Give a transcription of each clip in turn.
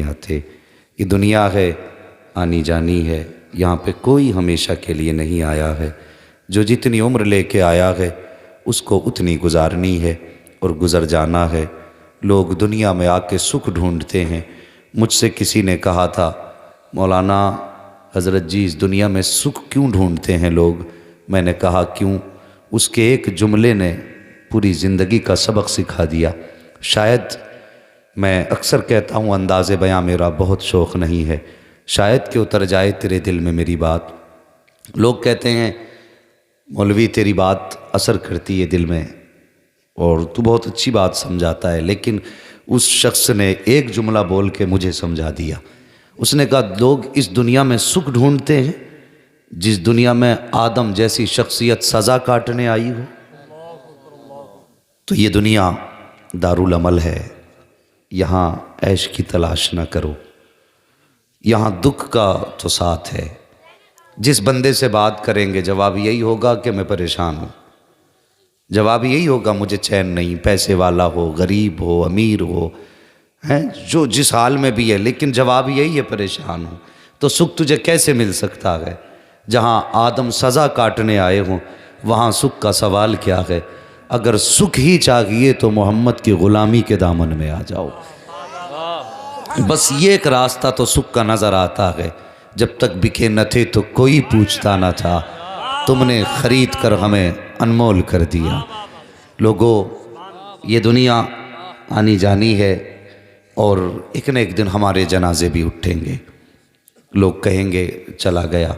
آتے۔ یہ دنیا ہے آنی جانی ہے، یہاں پہ کوئی ہمیشہ کے لیے نہیں آیا ہے۔ جو جتنی عمر لے کے آیا ہے اس کو اتنی گزارنی ہے اور گزر جانا ہے۔ لوگ دنیا میں آ کے سکھ ڈھونڈتے ہیں۔ مجھ سے کسی نے کہا تھا مولانا حضرت جی اس دنیا میں سکھ کیوں ڈھونڈتے ہیں لوگ؟ میں نے کہا کیوں؟ اس کے ایک جملے نے پوری زندگی کا سبق سکھا دیا۔ شاید میں اکثر کہتا ہوں انداز بیاں میرا بہت شوق نہیں ہے، شاید کہ اتر جائے تیرے دل میں میری بات۔ لوگ کہتے ہیں مولوی تیری بات اثر کرتی ہے دل میں اور تو بہت اچھی بات سمجھاتا ہے، لیکن اس شخص نے ایک جملہ بول کے مجھے سمجھا دیا۔ اس نے کہا لوگ اس دنیا میں سکھ ڈھونڈتے ہیں جس دنیا میں آدم جیسی شخصیت سزا کاٹنے آئی ہو۔ تو یہ دنیا دارالعمل ہے، یہاں عیش کی تلاش نہ کرو، یہاں دکھ کا تو ساتھ ہے۔ جس بندے سے بات کریں گے جواب یہی ہوگا کہ میں پریشان ہوں، جواب یہی ہوگا مجھے چین نہیں، پیسے والا ہو غریب ہو امیر ہو جو جس حال میں بھی ہے، لیکن جواب یہی ہے پریشان ہوں۔ تو سکھ تجھے کیسے مل سکتا ہے؟ جہاں آدم سزا کاٹنے آئے ہوں وہاں سکھ کا سوال کیا ہے؟ اگر سکھ ہی چاہیے تو محمد کی غلامی کے دامن میں آ جاؤ۔ بس یہ ایک راستہ تو سکھ کا نظر آتا ہے، جب تک بکے نہ تھے تو کوئی پوچھتا نہ تھا، تم نے خرید کر ہمیں انمول کر دیا۔ لوگوں یہ دنیا آنی جانی ہے اور ایک نہ ایک دن ہمارے جنازے بھی اٹھیں گے۔ لوگ کہیں گے چلا گیا،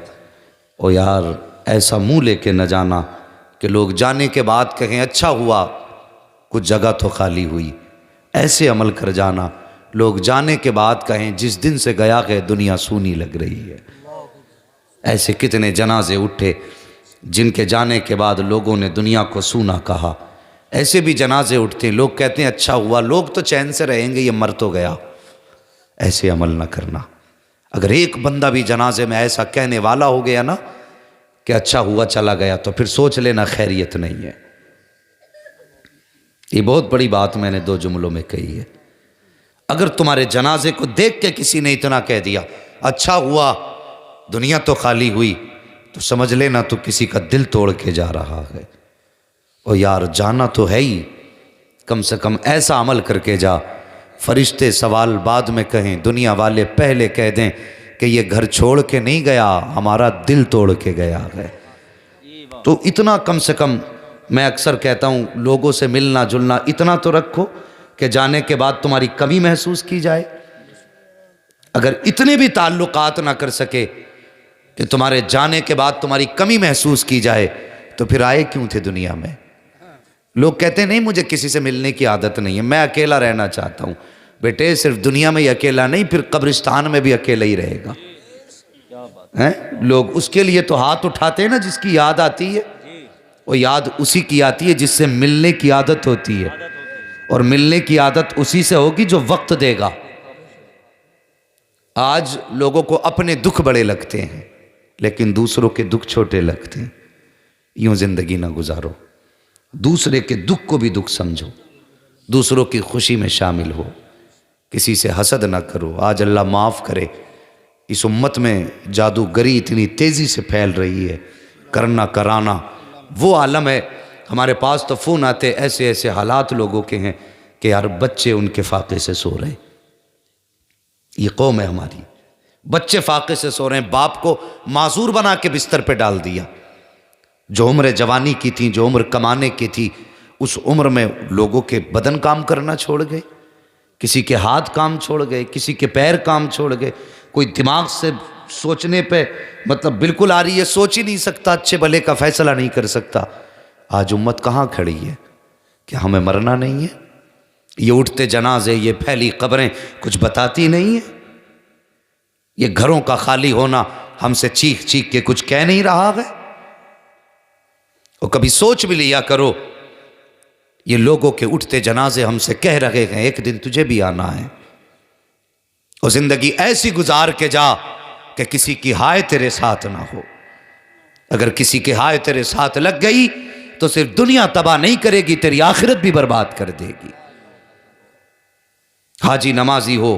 او یار ایسا منہ لے کے نہ جانا کہ لوگ جانے کے بعد کہیں اچھا ہوا کچھ جگہ تو خالی ہوئی۔ ایسے عمل کر جانا لوگ جانے کے بعد کہیں جس دن سے گیا ہے دنیا سونی لگ رہی ہے۔ ایسے کتنے جنازے اٹھے جن کے جانے کے بعد لوگوں نے دنیا کو سونا کہا۔ ایسے بھی جنازے اٹھتے ہیں، لوگ کہتے ہیں اچھا ہوا لوگ تو چین سے رہیں گے، یہ مر تو گیا۔ ایسے عمل نہ کرنا۔ اگر ایک بندہ بھی جنازے میں ایسا کہنے والا ہو گیا نا کہ اچھا ہوا چلا گیا تو پھر سوچ لینا خیریت نہیں ہے۔ یہ بہت بڑی بات میں نے 2 جملوں میں کہی ہے۔ اگر تمہارے جنازے کو دیکھ کے کسی نے اتنا کہہ دیا اچھا ہوا دنیا تو خالی ہوئی، تو سمجھ لینا تو کسی کا دل توڑ کے جا رہا ہے۔ اور یار جانا تو ہے ہی، کم سے کم ایسا عمل کر کے جا فرشتے سوال بعد میں کہیں، دنیا والے پہلے کہہ دیں کہ یہ گھر چھوڑ کے نہیں گیا، ہمارا دل توڑ کے گیا ہے۔ تو اتنا کم سے کم میں اکثر کہتا ہوں لوگوں سے ملنا جلنا اتنا تو رکھو کہ جانے کے بعد تمہاری کمی محسوس کی جائے۔ اگر اتنے بھی تعلقات نہ کر سکے کہ تمہارے جانے کے بعد تمہاری کمی محسوس کی جائے تو پھر آئے کیوں تھے دنیا میں؟ لوگ کہتے ہیں نہیں مجھے کسی سے ملنے کی عادت نہیں ہے، میں اکیلا رہنا چاہتا ہوں۔ بیٹے صرف دنیا میں ہی اکیلا نہیں، پھر قبرستان میں بھی اکیلا ہی رہے گا۔ لوگ اس کے لیے تو ہاتھ اٹھاتے ہیں نا جس کی یاد آتی ہے، وہ یاد اسی کی آتی ہے جس سے ملنے کی عادت ہوتی ہے، اور ملنے کی عادت اسی سے ہوگی جو وقت دے گا۔ آج لوگوں کو اپنے دکھ بڑے لگتے ہیں لیکن دوسروں کے دکھ چھوٹے لگتے ہیں۔ یوں زندگی نہ گزارو، دوسرے کے دکھ کو بھی دکھ سمجھو، دوسروں کی خوشی میں شامل ہو، کسی سے حسد نہ کرو۔ آج اللہ معاف کرے اس امت میں جادوگری اتنی تیزی سے پھیل رہی ہے، کرنا کرانا وہ عالم ہے۔ ہمارے پاس تو فون آتے ایسے ایسے حالات لوگوں کے ہیں کہ یار بچے ان کے فاقے سے سو رہے ہیں۔ یہ قوم ہے ہماری، بچے فاقے سے سو رہے ہیں، باپ کو معذور بنا کے بستر پہ ڈال دیا۔ جو عمر جوانی کی تھی، جو عمر کمانے کی تھی، اس عمر میں لوگوں کے بدن کام کرنا چھوڑ گئے، کسی کے ہاتھ کام چھوڑ گئے، کسی کے پیر کام چھوڑ گئے، کوئی دماغ سے سوچنے پہ بالکل آ رہی ہے، سوچ ہی نہیں سکتا، اچھے بھلے کا فیصلہ نہیں کر سکتا۔ آج امت کہاں کھڑی ہے کہ ہمیں مرنا نہیں ہے؟ یہ اٹھتے جنازے، یہ پھیلی قبریں کچھ بتاتی نہیں ہیں؟ یہ گھروں کا خالی ہونا ہم سے چیخ چیخ کے کچھ کہہ نہیں رہا ہے؟ اور کبھی سوچ بھی لیا کرو، یہ لوگوں کے اٹھتے جنازے ہم سے کہہ رہے ہیں ایک دن تجھے بھی آنا ہے، اور زندگی ایسی گزار کے جا کہ کسی کی ہائے تیرے ساتھ نہ ہو۔ اگر کسی کی ہائے تیرے ساتھ لگ گئی تو صرف دنیا تباہ نہیں کرے گی، تیری آخرت بھی برباد کر دے گی۔ حاجی نمازی ہو،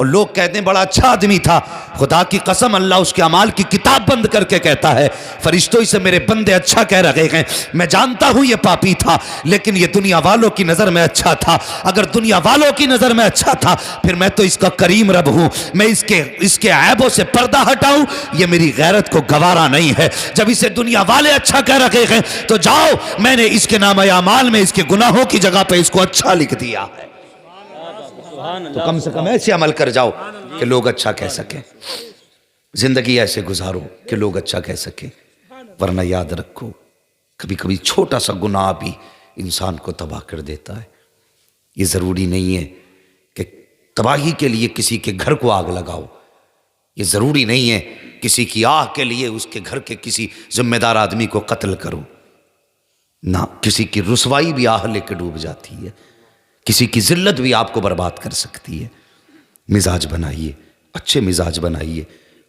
اور لوگ کہتے ہیں بڑا اچھا آدمی تھا. خدا کی قسم اللہ اس کے اعمال کی کتاب بند کر کے کہتا ہے فرشتوں سے میرے بندے اچھا کہہ رہے ہیں. میں جانتا ہوں یہ پاپی تھا لیکن یہ دنیا والوں کی نظر میں اچھا تھا. اگر دنیا والوں کی نظر میں اچھا تھا پھر میں تو اس کا کریم رب ہوں. میں اس کے عیبوں سے پردہ ہٹاؤں یہ میری غیرت کو گوارا نہیں ہے. جب اسے دنیا والے اچھا کہہ رہے ہیں تو جاؤ میں نے اس کے نامہ اعمال میں اس کے گناہوں کی جگہ پہ اس کو اچھا لکھ دیا ہے. تو کم سے کم ایسے عمل کر جاؤ کہ لوگ اچھا کہہ سکیں. زندگی ایسے گزارو کہ لوگ اچھا کہہ سکیں. ورنہ یاد رکھو کبھی کبھی چھوٹا سا گناہ بھی انسان کو تباہ کر دیتا ہے. یہ ضروری نہیں ہے کہ تباہی کے لیے کسی کے گھر کو آگ لگاؤ. یہ ضروری نہیں ہے کسی کی آہ کے لیے اس کے گھر کے کسی ذمہ دار آدمی کو قتل کرو. نہ کسی کی رسوائی بھی آہ لے کے ڈوب جاتی ہے. کسی کی ذلت بھی آپ کو برباد کر سکتی ہے. مزاج بنائیے, اچھے مزاج بنائیے.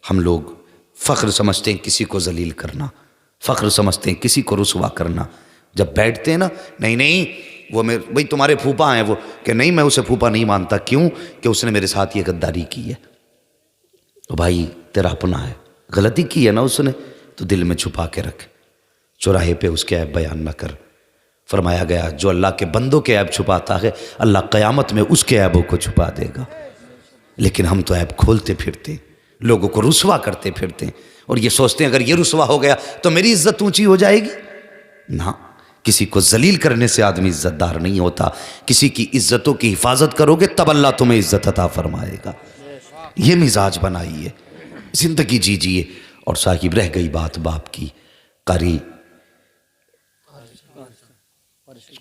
ہم لوگ فخر سمجھتے ہیں کسی کو ذلیل کرنا, فخر سمجھتے ہیں کسی کو رسوا کرنا. جب بیٹھتے ہیں نا نہیں وہ بھئی تمہارے پھوپا ہیں وہ کہ نہیں میں اسے پھوپا نہیں مانتا. کیوں کہ اس نے میرے ساتھ یہ غداری کی ہے. تو بھائی تیرا اپنا ہے, غلطی کی ہے نا اس نے تو دل میں چھپا کے رکھ. چوراہے پہ اس کے عیب بیان نہ کر. فرمایا گیا جو اللہ کے بندوں کے عیب چھپاتا ہے اللہ قیامت میں اس کے عیبوں کو چھپا دے گا. لیکن ہم تو عیب کھولتے پھرتے, لوگوں کو رسوا کرتے پھرتے ہیں اور یہ سوچتے ہیں اگر یہ رسوا ہو گیا تو میری عزت اونچی ہو جائے گی. نہ, کسی کو ذلیل کرنے سے آدمی عزت دار نہیں ہوتا. کسی کی عزتوں کی حفاظت کرو گے تب اللہ تمہیں عزت عطا فرمائے گا. یہ مزاج بنائیے, زندگی جیجیے. اور صاحب رہ گئی بات باپ کی,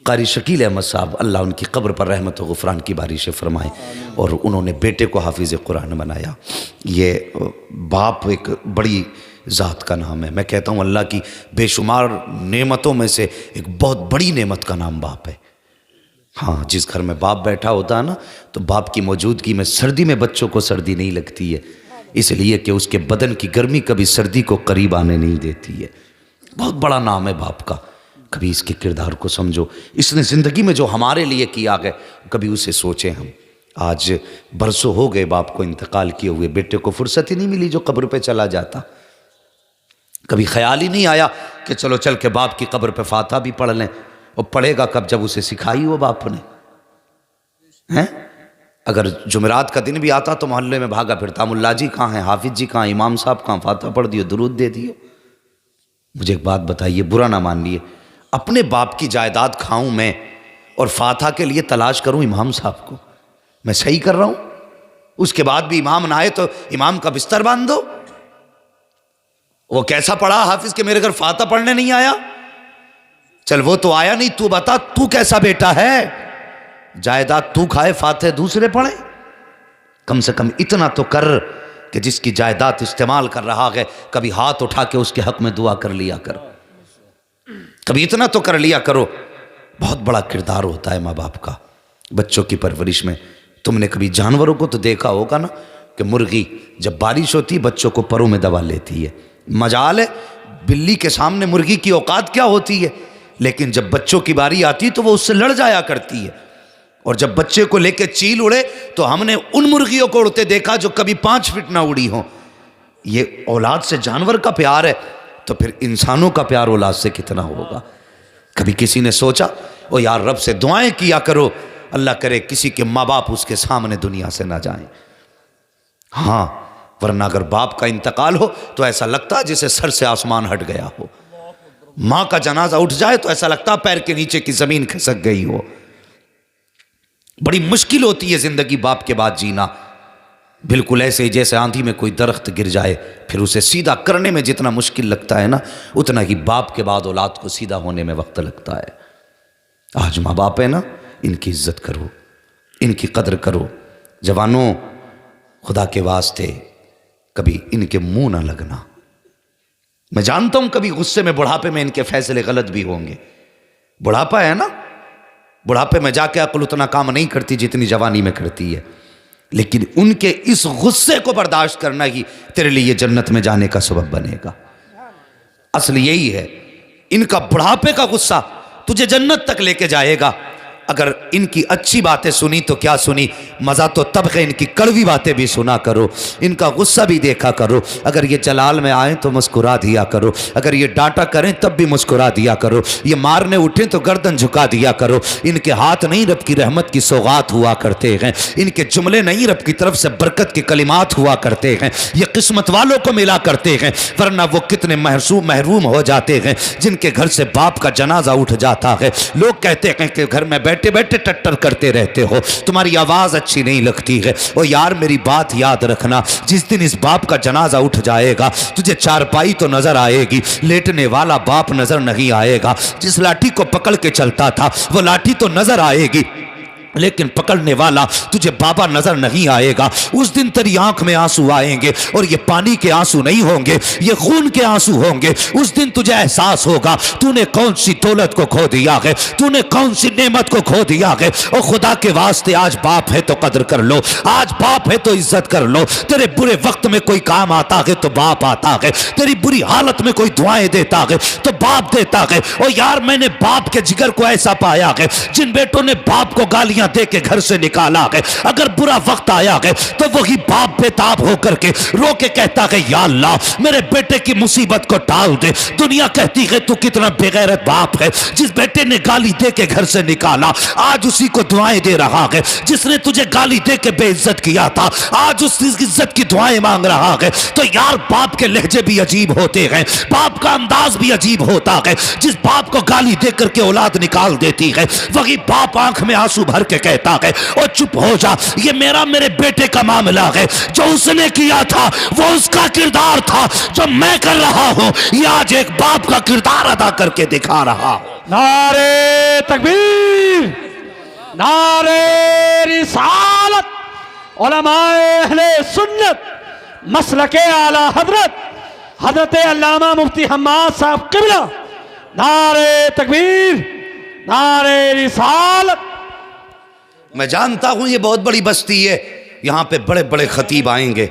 قاری شکیل احمد صاحب اللہ ان کی قبر پر رحمت و غفران کی بارش فرمائے. اور انہوں نے بیٹے کو حافظ قرآن بنایا. یہ باپ ایک بڑی ذات کا نام ہے. میں کہتا ہوں اللہ کی بے شمار نعمتوں میں سے ایک بہت بڑی نعمت کا نام باپ ہے. ہاں, جس گھر میں باپ بیٹھا ہوتا ہے نا تو باپ کی موجودگی میں سردی میں بچوں کو سردی نہیں لگتی ہے, اس لیے کہ اس کے بدن کی گرمی کبھی سردی کو قریب آنے نہیں دیتی ہے. بہت بڑا نام ہے باپ کا. کبھی اس کے کردار کو سمجھو. اس نے زندگی میں جو ہمارے لیے کیا ہے کبھی اسے سوچیں ہم. آج برسوں ہو گئے باپ کو انتقال کیے ہوئے, بیٹے کو فرصت ہی نہیں ملی جو قبر پہ چلا جاتا. کبھی خیال ہی نہیں آیا کہ چلو چل کے باپ کی قبر پہ فاتحہ بھی پڑھ لیں. اور پڑھے گا کب جب اسے سکھائی ہو باپ نے. اگر جمعرات کا دن بھی آتا تو محلے میں بھاگا پھرتا ملا جی کہاں ہیں, حافظ جی کہاں, امام صاحب کہاں, فاتحہ پڑھ دیو, درود دے دیو. مجھے ایک بات بتائیے, برا نہ مان لیے, اپنے باپ کی جائیداد کھاؤں میں اور فاتحہ کے لیے تلاش کروں امام صاحب کو, میں صحیح کر رہا ہوں؟ اس کے بعد بھی امام نہ آئے تو امام کا بستر باندھ دو. وہ کیسا پڑھا حافظ کہ میرے گھر فاتحہ پڑھنے نہیں آیا؟ چل وہ تو آیا نہیں, تو بتا تو کیسا بیٹا ہے؟ جائیداد تو کھائے فاتحہ دوسرے پڑھیں. کم سے کم اتنا تو کر کہ جس کی جائیداد استعمال کر رہا ہے کبھی ہاتھ اٹھا کے اس کے حق میں دعا کر لیا کر. کبھی اتنا تو کر لیا کرو. بہت بڑا کردار ہوتا ہے ماں باپ کا بچوں کی پرورش میں. تم نے کبھی جانوروں کو تو دیکھا ہوگا نا کہ مرغی جب بارش ہوتی بچوں کو پروں میں دبا لیتی ہے. مجال ہے بلی کے سامنے مرغی کی اوقات کیا ہوتی ہے, لیکن جب بچوں کی باری آتی تو وہ اس سے لڑ جایا کرتی ہے. اور جب بچے کو لے کے چیل اڑے تو ہم نے ان مرغیوں کو اڑتے دیکھا جو کبھی 5 فٹ نہ اڑی ہوں. یہ اولاد سے جانور کا پیار ہے تو پھر انسانوں کا پیار اولاد سے کتنا ہوگا. کبھی کسی نے سوچا او یار رب سے دعائیں کیا کرو, اللہ کرے کسی کے ماں باپ اس کے سامنے دنیا سے نہ جائیں. ہاں, ورنہ اگر باپ کا انتقال ہو تو ایسا لگتا جسے سر سے آسمان ہٹ گیا ہو. ماں کا جنازہ اٹھ جائے تو ایسا لگتا پیر کے نیچے کی زمین کھسک گئی ہو. بڑی مشکل ہوتی ہے زندگی باپ کے بعد جینا. بالکل ایسے جیسے آندھی میں کوئی درخت گر جائے, پھر اسے سیدھا کرنے میں جتنا مشکل لگتا ہے نا اتنا ہی باپ کے بعد اولاد کو سیدھا ہونے میں وقت لگتا ہے. آج ماں باپ ہے نا, ان کی عزت کرو, ان کی قدر کرو. جوانوں خدا کے واسطے کبھی ان کے منہ نہ لگنا. میں جانتا ہوں کبھی غصے میں بڑھاپے میں ان کے فیصلے غلط بھی ہوں گے. بڑھاپا ہے نا, بڑھاپے میں جا کے عقل اتنا کام نہیں کرتی جتنی جوانی میں کرتی ہے. لیکن ان کے اس غصے کو برداشت کرنا ہی تیرے لیے جنت میں جانے کا سبب بنے گا. اصل یہی ہے, ان کا بڑھاپے کا غصہ تجھے جنت تک لے کے جائے گا. اگر ان کی اچھی باتیں سنی تو کیا سنی، مزہ تو تب ہے، ان کی کڑوی باتیں بھی سنا کرو، ان کا غصہ بھی دیکھا کرو، اگر یہ جلال میں آئیں تو مسکرا دیا کرو، اگر یہ ڈانٹا کریں تب بھی مسکرا دیا کرو، یہ مارنے اٹھیں تو گردن جھکا دیا کرو۔ ان کے ہاتھ نہیں رب کی رحمت کی سوغات ہوا کرتے ہیں، ان کے جملے نہیں رب کی طرف سے برکت کے کلمات ہوا کرتے ہیں، یہ قسمت والوں کو ملا کرتے ہیں، ورنہ وہ کتنے محروم ہو جاتے ہیں جن کے گھر سے باپ کا جنازہ اٹھ جاتا ہے۔ لوگ کہتے ہیں کہ گھر میں بیٹھے بیٹھے ٹٹر کرتے رہتے ہو، تمہاری آواز اچھی نہیں لگتی ہے۔ او یار میری بات یاد رکھنا، جس دن اس باپ کا جنازہ اٹھ جائے گا تجھے چارپائی تو نظر آئے گی، لیٹنے والا باپ نظر نہیں آئے گا۔ جس لاٹھی کو پکڑ کے چلتا تھا وہ لاٹھی تو نظر آئے گی، لیکن پکڑنے والا تجھے بابا نظر نہیں آئے گا۔ اس دن تیری آنکھ میں آنسو آئیں گے، اور یہ پانی کے آنسو نہیں ہوں گے، یہ خون کے آنسو ہوں گے۔ اس دن تجھے احساس ہوگا تو نے کون سی دولت کو کھو دیا ہے، تو نے کون سی نعمت کو کھو دیا ہے۔ اور خدا کے واسطے آج باپ ہے تو قدر کر لو، آج باپ ہے تو عزت کر لو۔ تیرے برے وقت میں کوئی کام آتا ہے تو باپ آتا ہے، تیری بری حالت میں کوئی دعائیں دیتا ہے تو باپ دیتا ہے۔ اور یار میں نے باپ کے جگر کو ایسا پایا ہے جن بیٹوں نے باپ کو گالیاں دے کے گھر سے نکالا ہے، اگر برا وقت آیا ہے تو وہی باپ بے تاب ہو کر کے رو کے کہتا ہے یا اللہ میرے بیٹے کی مصیبت کو ٹال دے۔ دنیا کہتی ہے تو کتنا بے غیرت باپ ہے، جس بیٹے نے گالی دے کے گھر سے نکالا آج اسی کو دعائیں دے رہا ہے، جس نے تجھے گالی دے کے بے عزت کیا تھا آج اس عزت کی دعائیں مانگ رہا ہے۔ تو یار باپ کے لہجے بھی عجیب ہوتے ہیں، باپ کا انداز بھی عجیب ہوتا ہے۔ جس باپ کو گالی دے کر کے اولاد نکال دیتی ہے وہی باپ آنکھ میں آنسو بھر کے کہتا ہے او چپ ہو جا، یہ میرے بیٹے کا معاملہ ہے، جو اس نے کیا تھا وہ اس کا کردار تھا، جو میں کر رہا ہوں یہ آج ایک باپ کا کردار ادا کر کے دکھا رہا ہوں۔ نعرے تکبیر، نعرے رسالت، علماء اہل سنت مسلک اعلی حضرت علامہ مفتی حماد صاحب قبلہ، نعرے تکبیر، نعرے رسالت۔ میں جانتا ہوں یہ بہت بڑی بستی ہے، یہاں پہ بڑے بڑے خطیب آئیں گے،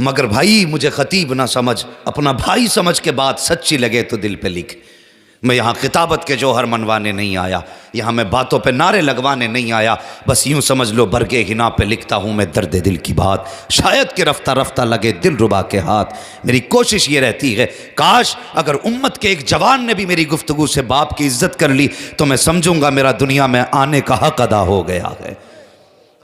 مگر بھائی مجھے خطیب نہ سمجھ، اپنا بھائی سمجھ کے بات سچی لگے تو دل پہ لکھ۔ میں یہاں خطابت کے جوہر منوانے نہیں آیا، یہاں میں باتوں پہ نعرے لگوانے نہیں آیا، بس یوں سمجھ لو برگے حنا پہ لکھتا ہوں میں درد دل کی بات، شاید کہ رفتہ رفتہ لگے دل ربا کے ہاتھ۔ میری کوشش یہ رہتی ہے کاش اگر امت کے ایک جوان نے بھی میری گفتگو سے باپ کی عزت کر لی تو میں سمجھوں گا میرا دنیا میں آنے کا حق ادا ہو گیا ہے۔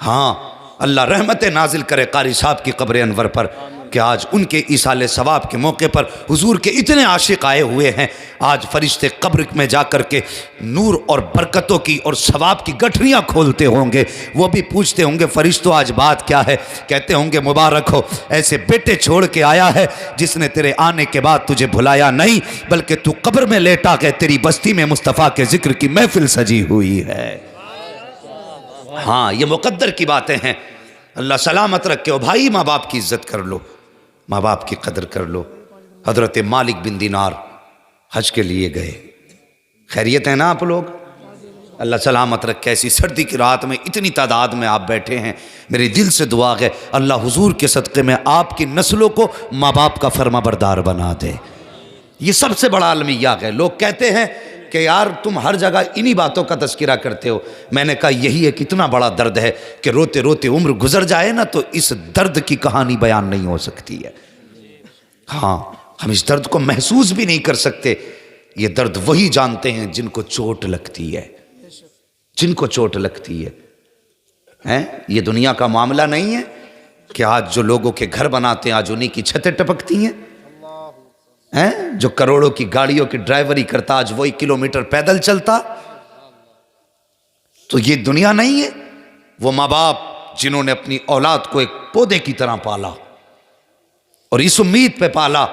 ہاں اللہ رحمت نازل کرے قاری صاحب کی قبر انور پر کہ آج ان کے ایصال ثواب کے موقع پر حضور کے اتنے عاشق آئے ہوئے ہیں، آج فرشتے قبر میں جا کر کے نور اور برکتوں کی اور ثواب کی گٹھریاں کھولتے ہوں گے، وہ بھی پوچھتے ہوں گے فرشتوں آج بات کیا ہے، کہتے ہوں گے مبارک ہو ایسے بیٹے چھوڑ کے آیا ہے جس نے تیرے آنے کے بعد تجھے بھلایا نہیں بلکہ تو قبر میں لیٹا گئے، تیری بستی میں مصطفیٰ کے ذکر کی محفل سجی ہوئی ہے۔ ہاں یہ مقدر کی باتیں ہیں، اللہ سلامت رکھے۔ او بھائی ماں باپ کی عزت کر لو، ماں باپ کی قدر کر لو۔ حضرت مالک بن دینار حج کے لیے گئے، خیریت ہے نا آپ لوگ؟ اللہ سلامت رکھے۔ ایسی سردی کی رات میں اتنی تعداد میں آپ بیٹھے ہیں، میری دل سے دعا ہے اللہ حضور کے صدقے میں آپ کی نسلوں کو ماں باپ کا فرما بردار بنا دے۔ یہ سب سے بڑا المیہ ہے۔ لوگ کہتے ہیں کہ یار تم ہر جگہ انہی باتوں کا تذکرہ کرتے ہو، میں نے کہا یہی ایک اتنا بڑا درد ہے کہ روتے روتے عمر گزر جائے نا تو اس درد کی کہانی بیان نہیں ہو سکتی ہے۔ ہاں ہم اس درد کو محسوس بھی نہیں کر سکتے، یہ درد وہی جانتے ہیں جن کو چوٹ لگتی ہے، جن کو چوٹ لگتی ہے۔ یہ دنیا کا معاملہ نہیں ہے کہ آج جو لوگوں کے گھر بناتے ہیں آج انہی کی چھتیں ٹپکتی ہیں، جو کروڑوں کی گاڑیوں کی ڈرائیوری کرتا آج وہی کلومیٹر پیدل چلتا۔ تو یہ دنیا نہیں ہے۔ وہ ماں باپ جنہوں نے اپنی اولاد کو ایک پودے کی طرح پالا اور اس امید پہ پالا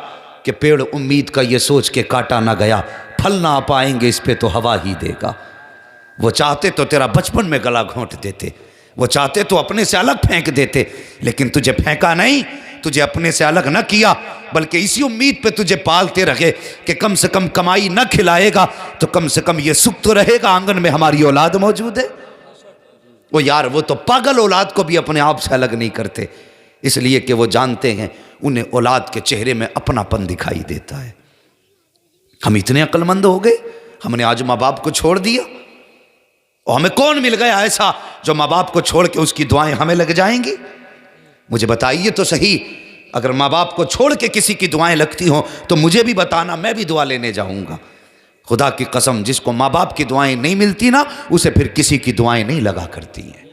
کہ پیڑ امید کا یہ سوچ کے کاٹا نہ گیا، پھل نہ آ پائیں گے اس پہ تو ہوا ہی دے گا۔ وہ چاہتے تو تیرا بچپن میں گلا گھونٹ دیتے، وہ چاہتے تو اپنے سے الگ پھینک دیتے، لیکن تجھے پھینکا نہیں، تجھے اپنے سے الگ نہ کیا بلکہ اسی امید پہ تجھے پالتے رہے کہ کم سے کم کمائی نہ کھلائے گا تو کم سے کم یہ سکھ تو رہے گا آنگن میں ہماری اولاد موجود ہے۔ وہ یار وہ تو پاگل اولاد کو بھی اپنے آپ سے الگ نہیں کرتے، اس لیے کہ وہ جانتے ہیں انہیں اولاد کے چہرے میں اپنا پن دکھائی دیتا ہے۔ ہم اتنے عقل مند ہو گئے، ہم نے آج ماں باپ کو چھوڑ دیا اور ہمیں کون مل گیا ایسا جو ماں باپ کو چھوڑ کے اس کی دعائیں ہمیں لگ جائیں گی؟ مجھے بتائیے تو صحیح، اگر ماں باپ کو چھوڑ کے کسی کی دعائیں لگتی ہوں تو مجھے بھی بتانا، میں بھی دعا لینے جاؤں گا۔ خدا کی قسم، جس کو ماں باپ کی دعائیں نہیں ملتی نا، اسے پھر کسی کی دعائیں نہیں لگا کرتی ہیں۔